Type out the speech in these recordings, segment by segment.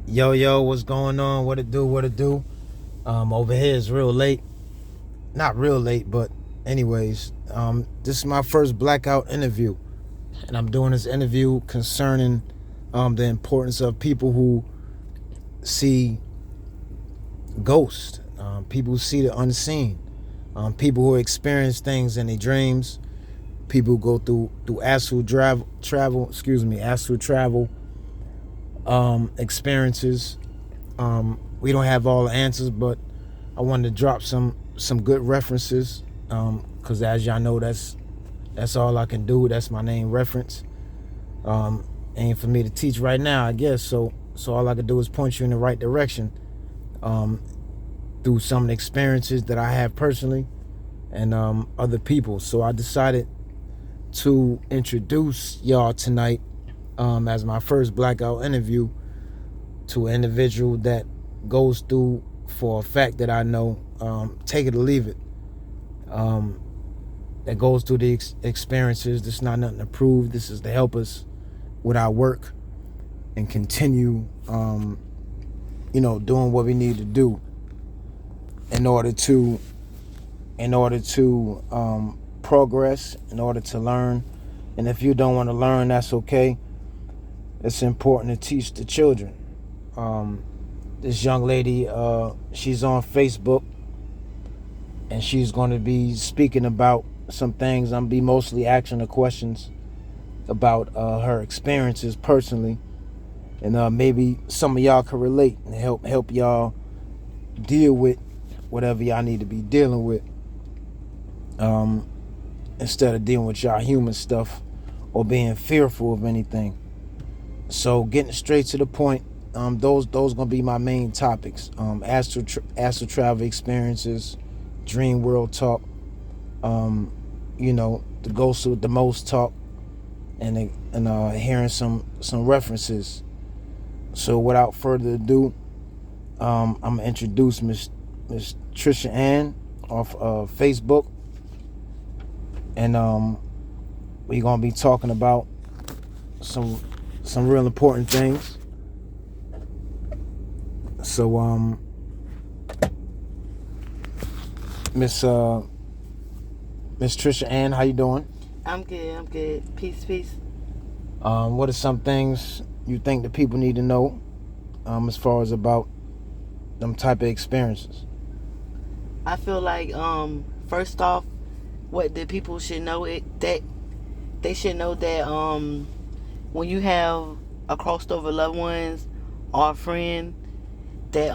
Yo, what's going on? What it do? Over here is real late. Not real late, but anyways, this is my first blackout interview. And I'm doing this interview concerning the importance of people who see ghosts, people who see the unseen, people who experience things in their dreams, people who go through astral travel experiences. We don't have all the answers, but I wanted to drop some good references, because as y'all know, that's all I can do. That's my name reference. Ain't for me to teach right now, I guess. So all I can do is point you in the right direction, through some of the experiences that I have personally and other people. So I decided to introduce y'all tonight, as my first blackout interview, to an individual that goes through, for a fact that I know, take it or leave it, that goes through the experiences. This is not nothing to prove. This is to help us with our work and continue, doing what we need to do in order to progress, in order to learn. And if you don't want to learn, that's okay. It's important to teach the children. This young lady, she's on Facebook, and she's going to be speaking about some things. I'm be mostly asking her questions about her experiences personally, and maybe some of y'all can relate and help y'all deal with whatever y'all need to be dealing with, instead of dealing with y'all human stuff or being fearful of anything. So getting straight to the point, those gonna be my main topics: astral travel experiences, dream world talk, the ghost with the most talk, and hearing some references. So without further ado, I'm gonna introduce Miss Trisha Ann off Facebook, and we're gonna be talking about some real important things. So Miss Trisha Ann, how you doing? I'm good. Peace. What are some things you think that people need to know, as far as about them type of experiences? I feel like first off, what the people should know that they should know that when you have a crossed over loved ones or a friend that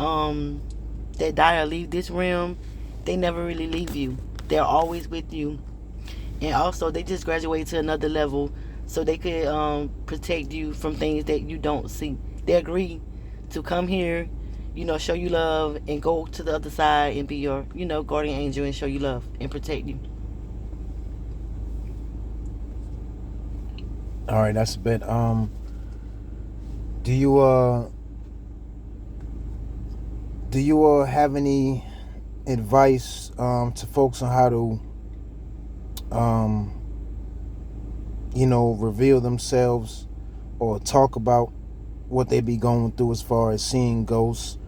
die or leave this realm, they never really leave you. They're always with you. And also they just graduate to another level so they could protect you from things that you don't see. They agree to come here, show you love and go to the other side and be your, guardian angel and show you love and protect you. All right, that's a bit. Do you have any advice to folks on how to reveal themselves or talk about what they be going through as far as seeing ghosts,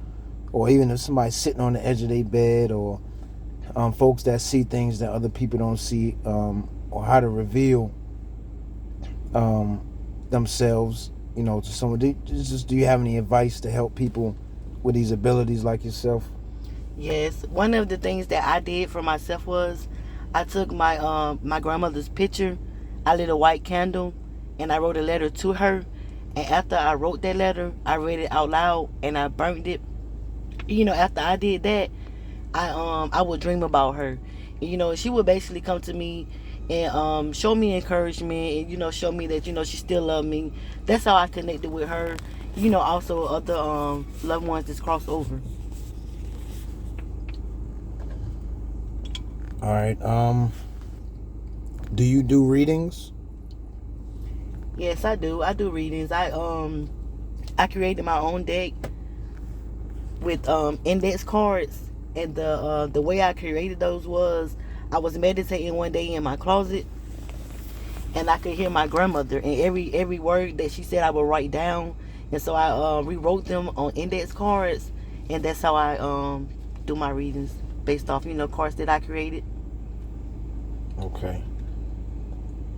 or even if somebody's sitting on the edge of their bed, or folks that see things that other people don't see, or how to reveal themselves, to someone? Do you have any advice to help people with these abilities like yourself? Yes, one of the things that I did for myself was I took my grandmother's picture, I lit a white candle, and I wrote a letter to her. And after I wrote that letter, I read it out loud and I burned it. After I did that, I would dream about her. She would basically come to me and show me encouragement, and show me that she still loved me. That's how I connected with her. Also other loved ones that's crossed over. All right. Do you do readings? Yes, I do. I do readings. I created my own deck with index cards, and the way I created those was I was meditating one day in my closet, and I could hear my grandmother, and every word that she said I would write down, And so I rewrote them on index cards, and that's how I do my readings based off cards that I created. Okay.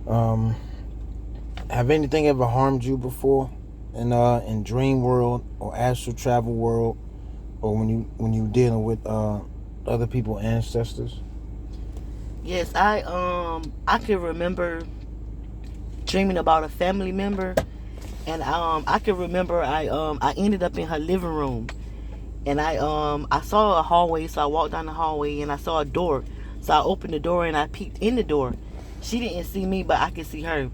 Um, have anything ever harmed you before in dream world or astral travel world, or when you dealing with other people ancestors? Yes, I can remember dreaming about a family member, and I can remember I ended up in her living room, and I saw a hallway, so I walked down the hallway and I saw a door, so I opened the door and I peeked in the door. She didn't see me, but I could see her,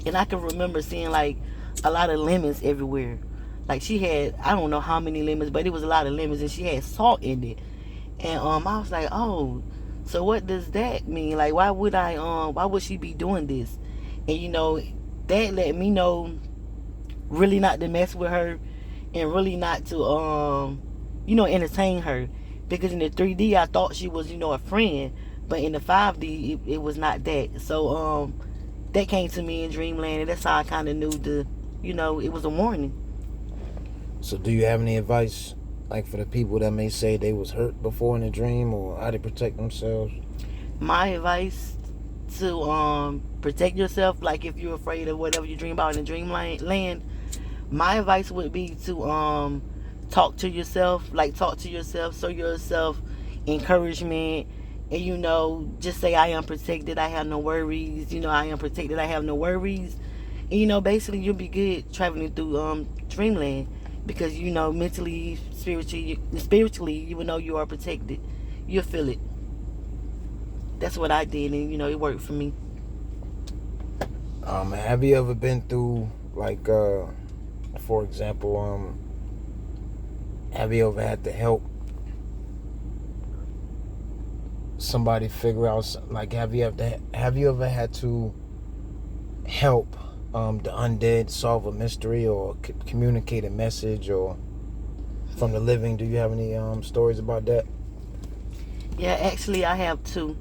and I can remember seeing like a lot of lemons everywhere. Like she had, I don't know how many lemons, but it was a lot of lemons, and she had salt in it. And I was like, oh, so what does that mean? Like, why would she be doing this? And that let me know really not to mess with her, and really not to entertain her, because in the 3D I thought she was a friend, but in the 5D it was not that. So that came to me in dreamland, and that's how I kind of knew it was a warning. So do you have any advice, like for the people that may say they was hurt before in a dream, or how to protect themselves? My advice to protect yourself, like if you're afraid of whatever you dream about in dreamland, my advice would be to talk to yourself, show yourself encouragement, and just say, I am protected, I have no worries, I am protected, I have no worries. And basically you'll be good traveling through dreamland, because mentally, spiritually you will know you are protected. You'll feel it. That's what I did, and it worked for me. Have you ever been through, like for example, have you ever had to help somebody figure out, like, have you ever had to help the undead solve a mystery, or communicate a message, or from the living? Do you have any stories about that? Yeah, actually I have two.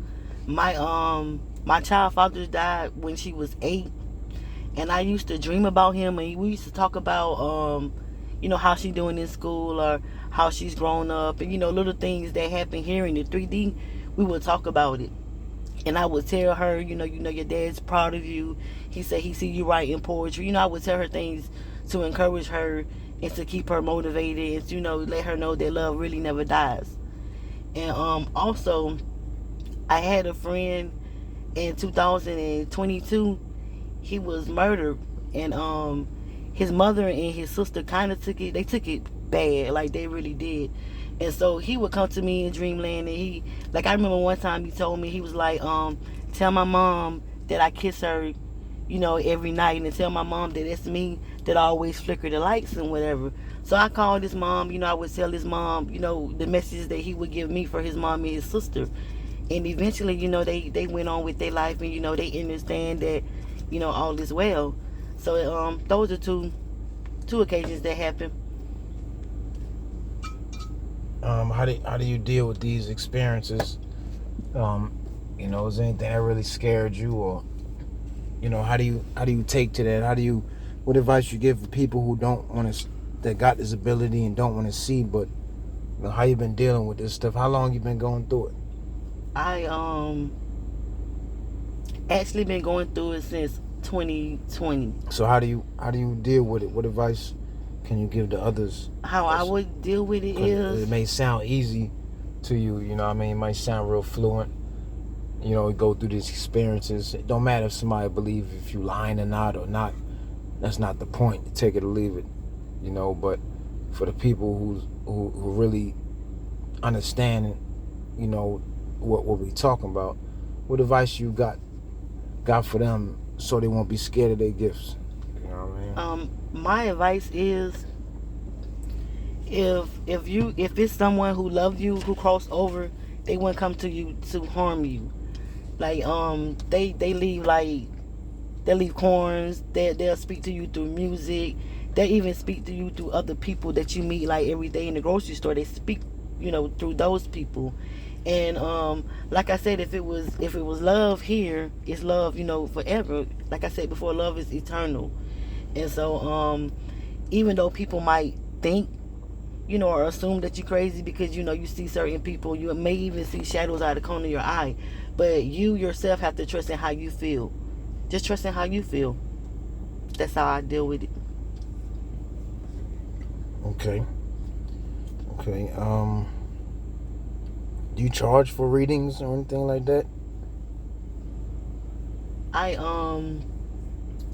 My child father died when she was 8, and I used to dream about him, and we used to talk about how she doing in school, or how she's grown up, and little things that happen here in the 3D. We would talk about it, and I would tell her, your dad's proud of you. He said he see you writing poetry. I would tell her things to encourage her and to keep her motivated, and let her know that love really never dies. And also, I had a friend in 2022. He was murdered, and his mother and his sister kind of took it bad, like they really did. And so he would come to me in dreamland, and I remember one time he told me, he was like, tell my mom that I kiss her, every night, and tell my mom that it's me that always flicker the lights and whatever. So I called his mom, I would tell his mom, the messages that he would give me for his mom and his sister. And eventually, they went on with their life, and they understand that, all is well. So those are two occasions that happened. How do you deal with these experiences? Is there anything that really scared you, or how do you take to that? What advice you give for people who don't want to, that got this ability and don't want to see, but how you been dealing with this stuff? How long you been going through it? I actually been going through it since 2020. So how do you deal with it? What advice can you give to others? How I would deal with it is, it may sound easy to you, it might sound real fluent. Go through these experiences. It don't matter if somebody believe if you lying or not. That's not the point. Take it or leave it. But for the people who really understand, what we talking about, what advice you got for them, so they won't be scared of their gifts? You know what I mean? My advice is, if it's someone who loved you, who crossed over, they wouldn't come to you to harm you. Like they leave corns. They'll speak to you through music. They even speak to you through other people that you meet like every day in the grocery store. They speak through those people. And like I said, if it was love here, it's love forever. Like I said before, love is eternal. And so even though people might think, or assume that you're crazy because, you see certain people. You may even see shadows out of the corner of your eye. But you yourself have to trust in how you feel. Just trust in how you feel. That's how I deal with it. Okay. Do you charge for readings or anything like that?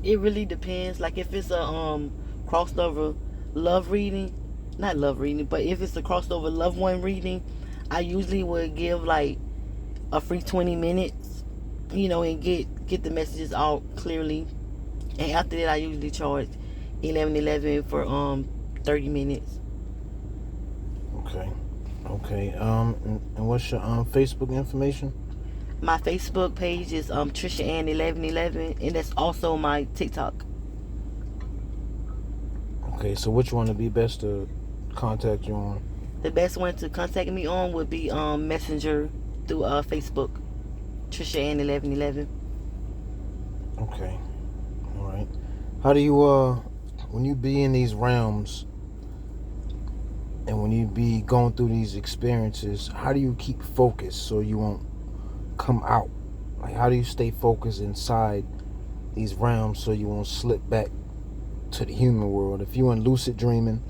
It really depends. Like if it's a crossover love reading, not love reading, but if it's a crossover loved one reading, I usually would give like a free 20 minutes, and get the messages out clearly. And after that, I usually charge 11 for 30 minutes. Okay. And what's your Facebook information? My Facebook page is Trisha Ann 1111, and that's also my TikTok. Okay, so which one would be best to contact you on? The best one to contact me on would be Messenger through Facebook. Trisha Ann 1111. Okay. All right. How do you when you be in these realms and when you be going through these experiences, how do you keep focused so you won't come out? Like, how do you stay focused inside these realms so you won't slip back to the human world? If you in lucid dreaming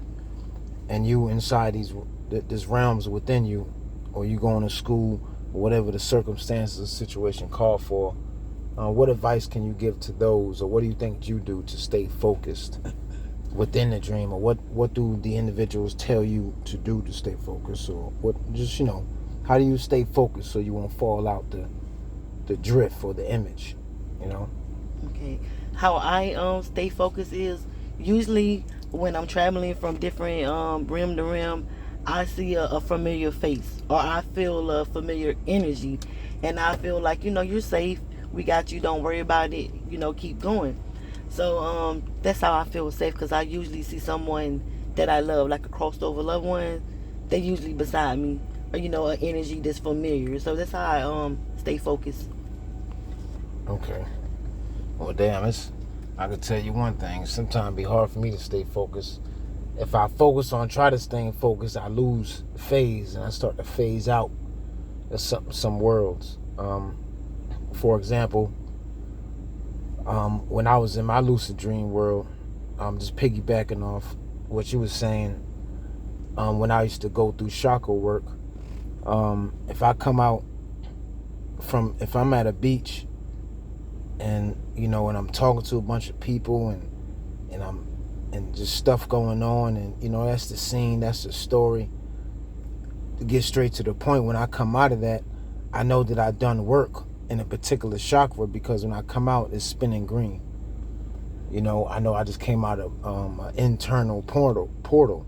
and you inside these realms within you, or you going to school, or whatever the circumstances or situation call for, what advice can you give to those, or what do you think you do to stay focused within the dream, or what do the individuals tell you to do to stay focused, or what, just, how do you stay focused so you won't fall out the drift or the image, Okay. How I stay focused is usually when I'm traveling from different rim to rim, I see a familiar face, or I feel a familiar energy, and I feel like, you're safe. We got you. Don't worry about it. Keep going. So that's how I feel safe, because I usually see someone that I love, like a crossed over loved one. They usually beside me, or an energy that's familiar. So that's how I stay focused. Okay. Well, damn, I could tell you one thing. Sometimes it'd be hard for me to stay focused. If I try to stay focused, I lose phase, and I start to phase out of some worlds. For example, when I was in my lucid dream world, just piggybacking off what you were saying, when I used to go through chakra work, if I come out if I'm at a beach and, and I'm talking to a bunch of people and just stuff going on, and, that's the scene, that's the story, to get straight to the point, when I come out of that, I know that I've done work in a particular chakra, because when I come out, it's spinning green. I know I just came out of an internal portal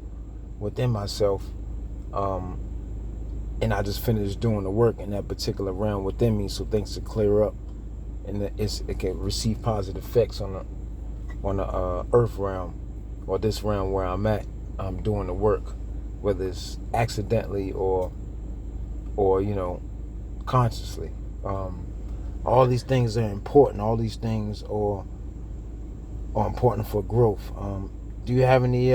within myself, and I just finished doing the work in that particular realm within me, so things to clear up, and it can receive positive effects on the earth realm, or this realm where I'm at. I'm doing the work, whether it's accidentally or consciously. All these things are important. All these things are important for growth. Do you have any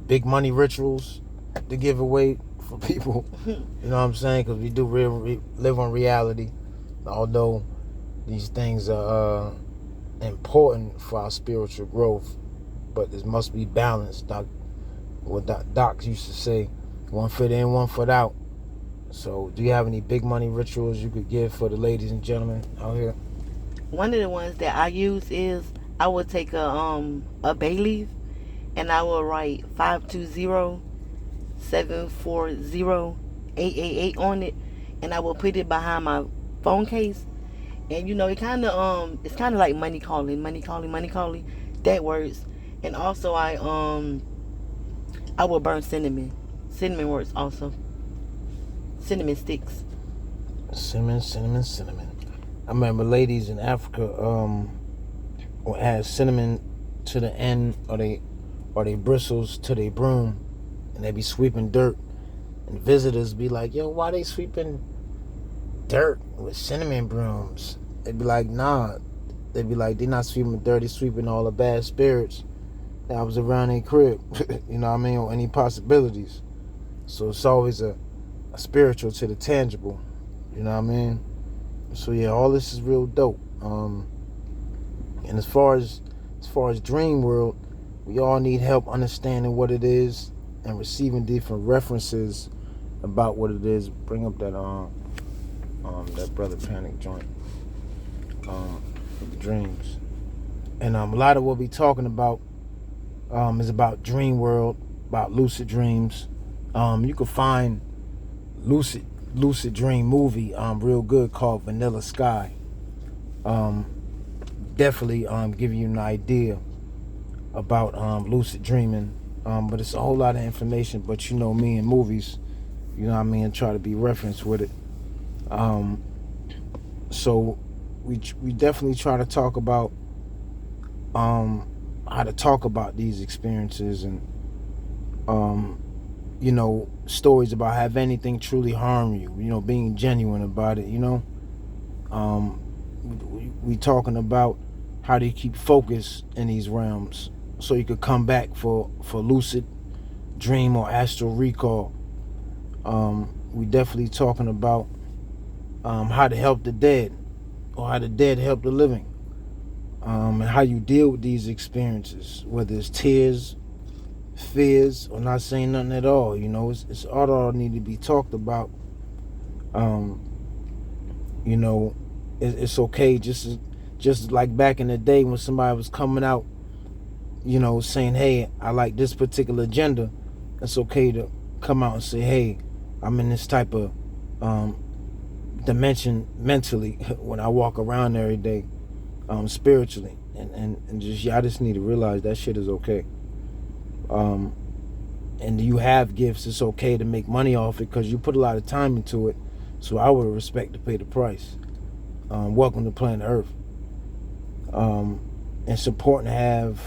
big money rituals to give away for people? You know what I'm saying? Because we do live on reality. Although these things are important for our spiritual growth, but it must be balanced. What Doc used to say, one foot in, one foot out. So, do you have any big money rituals you could give for the ladies and gentlemen out here? One of the ones that I use is I would take a bay leaf, and I will write 520-740-888 on it, and I will put it behind my phone case. And it kind of it's kind of like money calling. That works. And also I will burn cinnamon. Cinnamon works also. Cinnamon sticks. Cinnamon. I remember ladies in Africa would add cinnamon to the end, or they bristles to their broom, and they be sweeping dirt, and visitors be like, "Yo, why they sweeping dirt with cinnamon brooms?" They'd be like, "Nah." They'd be like, "They're not sweeping dirt, they're sweeping all the bad spirits that was around their crib. You know what I mean? Or any possibilities. So it's always a spiritual to the tangible. You know what I mean? So yeah, all this is real dope. And as far as dream world, we all need help understanding what it is and receiving different references about what it is. Bring up that that Brother Panic joint, with the dreams. And a lot of what we talking about is about dream world, about lucid dreams. You can find lucid dream movie real good called Vanilla Sky. Definitely giving you an idea about lucid dreaming. But it's a whole lot of information. But you know me in movies, you know what I mean, try to be referenced with it. So we definitely try to talk about how to talk about these experiences and you know, stories about have anything truly harm you, you know, being genuine about it, you know. We talking about how do you keep focus in these realms so you could come back for lucid dream or astral recall. We definitely talking about how to help the dead or how the dead help the living, and how you deal with these experiences, whether it's tears, fears, or not saying nothing at all. You know, it's all need to be talked about. You know, it's okay, just like back in the day when somebody was coming out, you know, saying, hey, I like this particular agenda. It's okay to come out and say, hey, I'm in this type of dimension mentally when I walk around every day, spiritually, and just I just need to realize that shit is okay. And you have gifts, it's okay to make money off it because you put a lot of time into it. So I would respect to pay the price. Welcome to planet Earth. It's important to have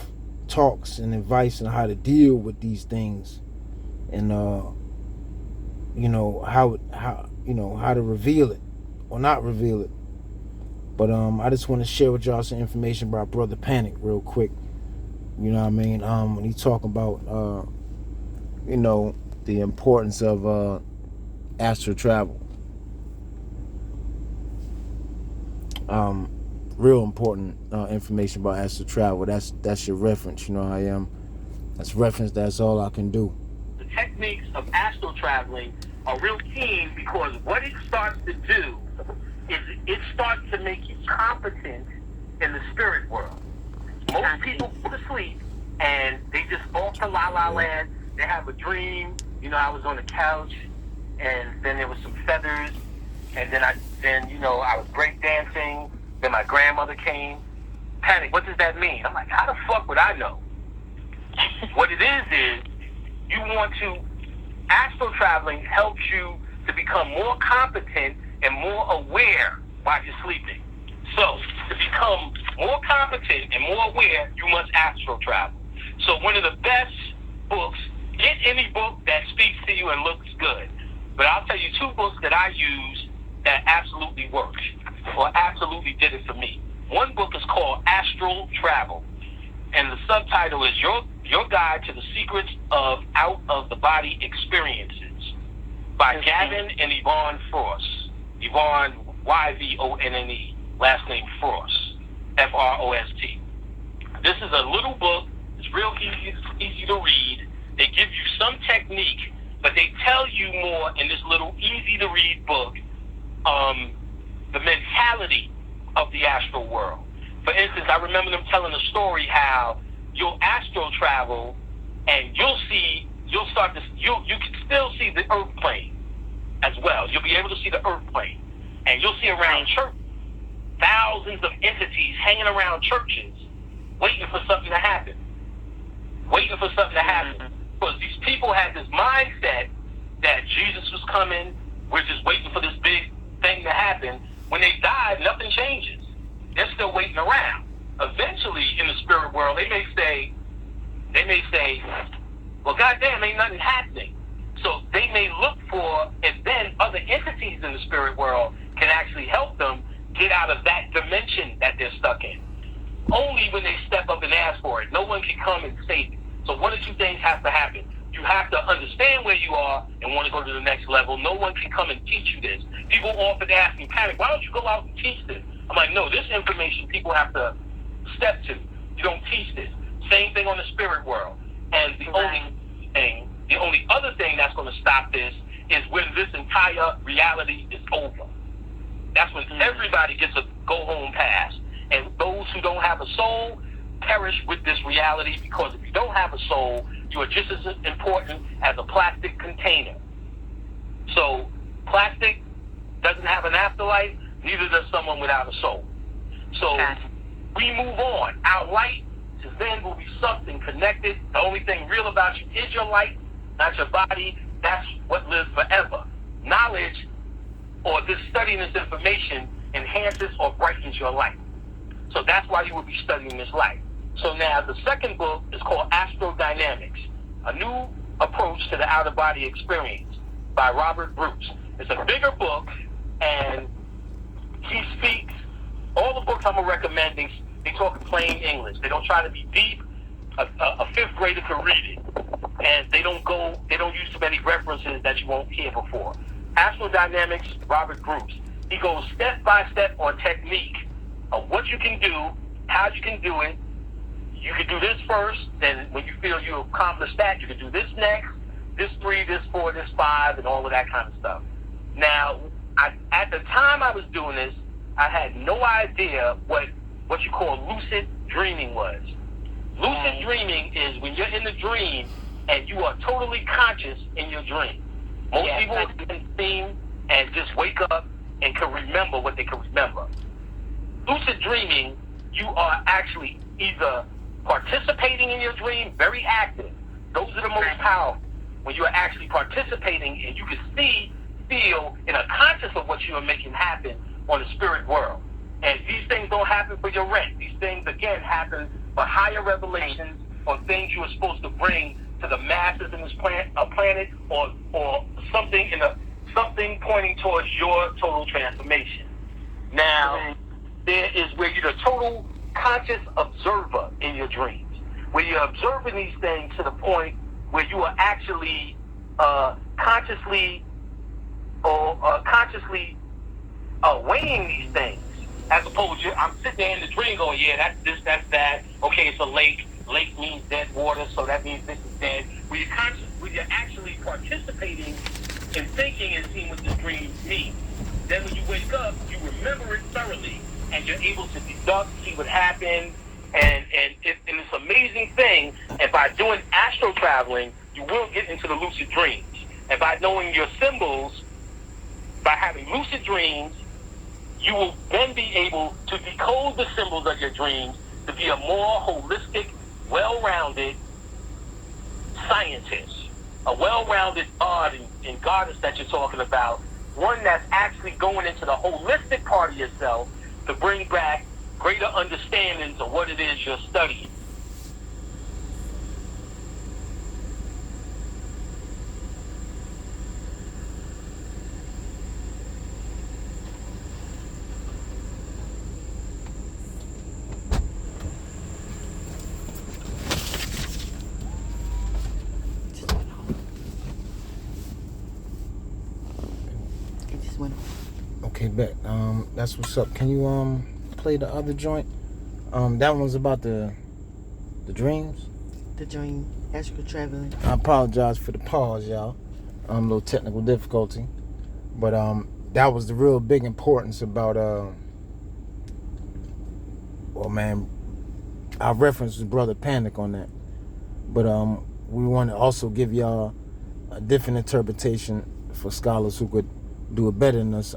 talks and advice on how to deal with these things, and you know how you know how to reveal it or not reveal it. But I just want to share with y'all some information about Brother Panic real quick. You know what I mean? When he talk about you know, the importance of astral travel. Real important information about astral travel. That's your reference. You know how I am. That's reference. That's all I can do. The techniques of astral traveling are real keen because what it starts to do is it starts to make you competent in the spirit world. Most people go to sleep and they just off to la la land. They have a dream. You know, I was on the couch and then there was some feathers, and then you know I was break dancing. Then my grandmother came. Panic, what does that mean? I'm like, how the fuck would I know? What it is you want to, astral traveling helps you to become more competent and more aware while you're sleeping. So, to become more competent and more aware, you must astral travel. So one of the best books, get any book that speaks to you and looks good. But I'll tell you two books that I use that absolutely work, or absolutely did it for me. One book is called Astral Travel, and the subtitle is Your Guide to the Secrets of Out of the Body Experiences by Gavin and Yvonne Frost. Yvonne, Yvonne, last name Frost, Frost. This is a little book. It's real easy to read. They give you some technique, but they tell you more in this little easy to read book, the mentality of the astral world. For instance, I remember them telling a story how you'll astral travel and you can still see the earth plane as well. You'll be able to see the earth plane, and you'll see around church thousands of entities hanging around churches waiting for something to happen. Because these people had this mindset that Jesus was coming, we're just waiting for this big thing to happen. When they died, nothing changes. They're still waiting around. Eventually, in the spirit world, they may say, well, goddamn, ain't nothing happening. So they may look for, and then other entities in the spirit world can actually help them get out of that dimension that they're stuck in. only when they step up and ask for it. No one can come and save it. So one of two things has to happen. You have to understand where you are and want to go to the next level. No one can come and teach you this. People often ask me, Panic, why don't you go out and teach this? I'm like, no, this information people have to step to. You don't teach this. Same thing on the spirit world. And the only other thing that's going to stop this is when this entire reality is over. That's when everybody gets a go-home pass. And those who don't have a soul perish with this reality, because if you don't have a soul, you are just as important as a plastic container. So plastic doesn't have an afterlife, neither does someone without a soul. So we move on. Our light then will be something connected. The only thing real about you is your light, not your body. That's what lives forever. Knowledge, or this studying this information, enhances or brightens your light. So that's why you will be studying this light. So now the second book is called Astral Dynamics, a new approach to the out-of-body experience by Robert Bruce. It's a bigger book, and he speaks, all the books I'm recommending, they talk in plain English. They don't try to be deep. A fifth grader can read it. And they don't use too many references that you won't hear before. Astral Dynamics, Robert Bruce. He goes step by step on technique of what you can do, how you can do it. You can do this first, then when you feel you accomplished that, you can do this next, this 3, this 4, this 5, and all of that kind of stuff. Now, at the time I was doing this, I had no idea what you call lucid dreaming was. Lucid dreaming is when you're in the dream and you are totally conscious in your dream. Most people can dream and just wake up and can remember what they can remember. Lucid dreaming, you are actually either participating in your dream, very active. Those are the most powerful. When you are actually participating and you can see, feel, and are conscious of what you are making happen on the spirit world. And these things don't happen for your rent. These things, again, happen for higher revelations or things you are supposed to bring to the masses in this planet or something pointing towards your total transformation. Now, there is where you're the total conscious observer in your dreams, where you're observing these things to the point where you are actually consciously weighing these things. As opposed to, I'm sitting there in the dream going, yeah, that's this, that's that. Okay, it's a lake. Lake means dead water, so that means this is dead. Where you're actually participating in thinking and seeing what the dream means. Then when you wake up, you remember it thoroughly, and you're able to deduct, see what happened, and it's an amazing thing. And by doing astral traveling, you will get into the lucid dreams. And by knowing your symbols, by having lucid dreams, you will then be able to decode the symbols of your dreams to be a more holistic, well-rounded scientist, a well-rounded god and goddess that you're talking about, one that's actually going into the holistic part of yourself to bring back greater understandings of what it is you're studying. Okay, bet. That's what's up. Can you play the other joint? That one's about the dreams. The dream, astral traveling. I apologize for the pause, y'all. A little technical difficulty, but that was the real big importance about well, man, I referenced Brother Panic on that, but we want to also give y'all a different interpretation for scholars who could do it better than us,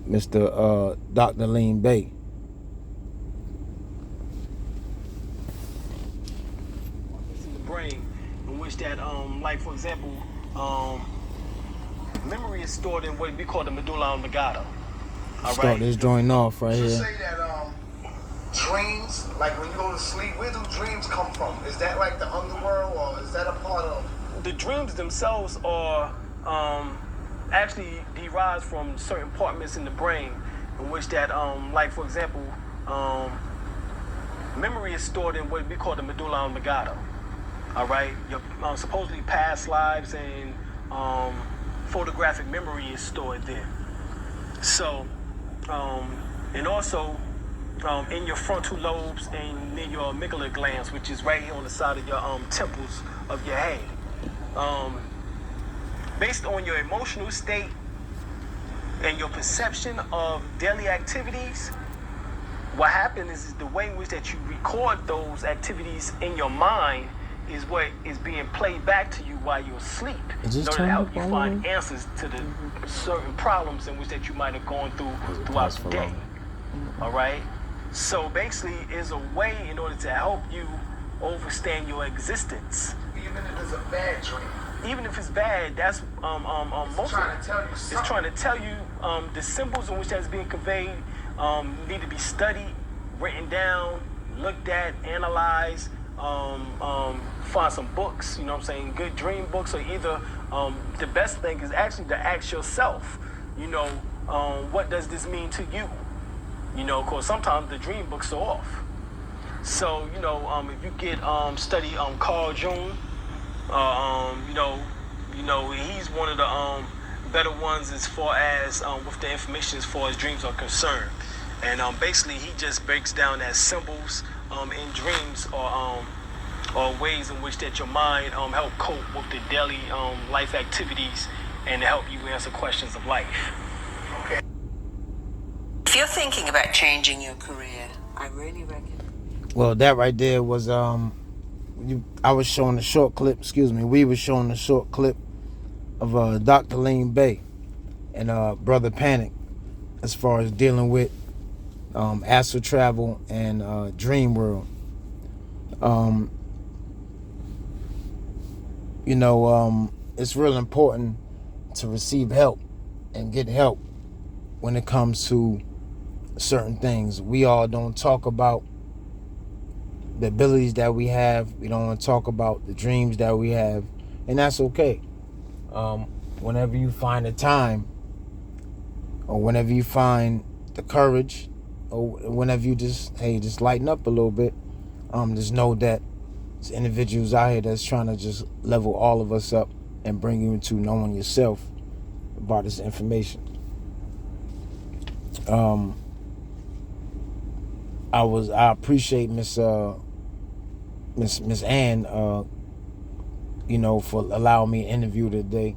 Mr. Dr. Lean Bay. It's in the brain, in which that, like for example, memory is stored in what we call the medulla oblongata. Start this joint off right here. You say that dreams, like when you go to sleep, where do dreams come from? Is that like the underworld, or is that a part of? The dreams themselves are actually derives from certain compartments in the brain, in which that, like for example, memory is stored in what we call the medulla oblongata. All right, your supposedly past lives and photographic memory is stored there. So, and also in your frontal lobes and near your amygdala glands, which is right here on the side of your temples of your head. Based on your emotional state and your perception of daily activities, what happens is the way in which that you record those activities in your mind is what is being played back to you while you're asleep in order to help you find answers to the certain problems in which that you might have gone through throughout the day. All right? So basically, it's a way in order to help you understand your existence. Even if it's a bad dream. Even if it's bad, that's It's trying to tell you something. it's trying to tell you the symbols in which that's being conveyed need to be studied, written down, looked at, analyzed, find some books, you know what I'm saying, good dream books, or either the best thing is actually to ask yourself, you know, what does this mean to you? You know, of course, sometimes the dream books are off. So, you know, if you get study Carl Jung, you know, he's one of the better ones as far as with the information as far as dreams are concerned. And basically, he just breaks down as symbols in dreams or ways in which that your mind help cope with the daily life activities and to help you answer questions of life. If you're thinking about changing your career, I really recommend. Well, that right there was I was showing a short clip. We were showing a short clip of Dr. Lean Bay and Brother Panic as far as dealing with astral travel and dream world. You know, it's real important to receive help and get help when it comes to certain things. We all don't talk about the abilities that we have. We don't want to talk about the dreams that we have, and that's okay. Whenever you find the time, or whenever you find the courage, or whenever you just lighten up a little bit, just know that there's individuals out here that's trying to just level all of us up and bring you into knowing yourself about this information. I appreciate Miss Ann, you know, for allowing me to interview today,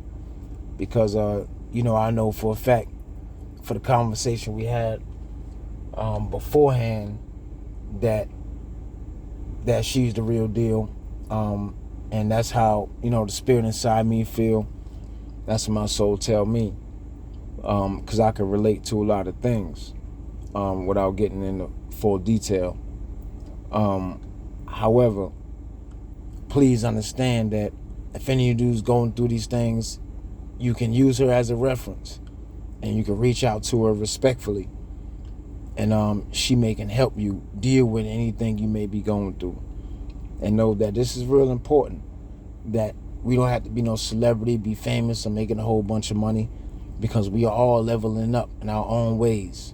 because you know, I know for a fact, for the conversation we had beforehand, that she's the real deal, and that's how, you know, the spirit inside me feel. That's what my soul tell me, because I can relate to a lot of things without getting into full detail. However, please understand that if any of you is going through these things, you can use her as a reference, and you can reach out to her respectfully, and she can help you deal with anything you may be going through. And know that this is real important, that we don't have to be no celebrity, be famous, or making a whole bunch of money, because we are all leveling up in our own ways,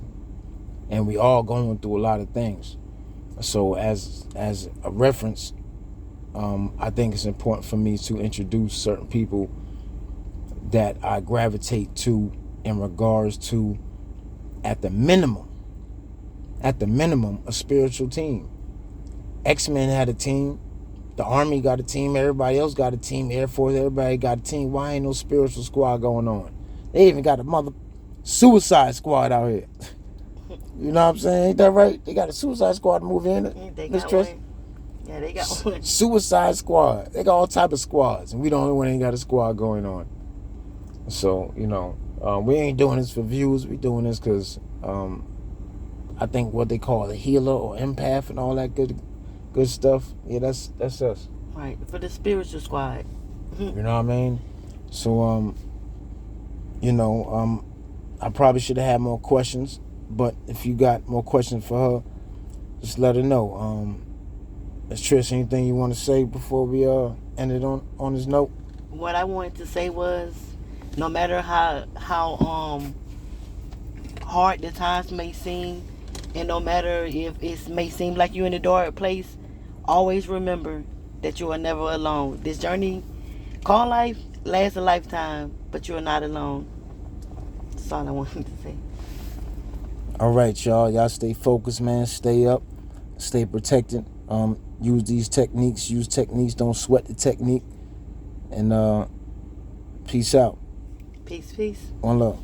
and we all going through a lot of things. So as a reference, I think it's important for me to introduce certain people that I gravitate to in regards to, at the minimum, a spiritual team. X-Men had a team. The Army got a team. Everybody else got a team. Air Force, everybody got a team. Why ain't no spiritual squad going on? They even got a mother suicide squad out here. You know what I'm saying? Ain't that right? They got a suicide squad movie in it. They Miss got Trisha? one. Yeah, they got one. Suicide squad. They got all type of squads, and we the only one ain't got a squad going on. So, you know, we ain't doing this for views. We doing this because I think what they call a healer or empath and all that good stuff. Yeah, that's us. Right, for the spiritual squad. You know what I mean? So, you know, I probably should have had more questions, but if you got more questions for her, just let her know. Is Trish, anything you want to say before we end it on this note? What I wanted to say was, no matter how hard the times may seem, And no matter if it may seem like you're in a dark place, always remember that you are never alone. This journey called life lasts a lifetime, but you are not alone. That's all I wanted to say. All right, y'all. Y'all stay focused, man. Stay up. Stay protected. Use these techniques. Use techniques. Don't sweat the technique. And peace out. Peace, peace. One love.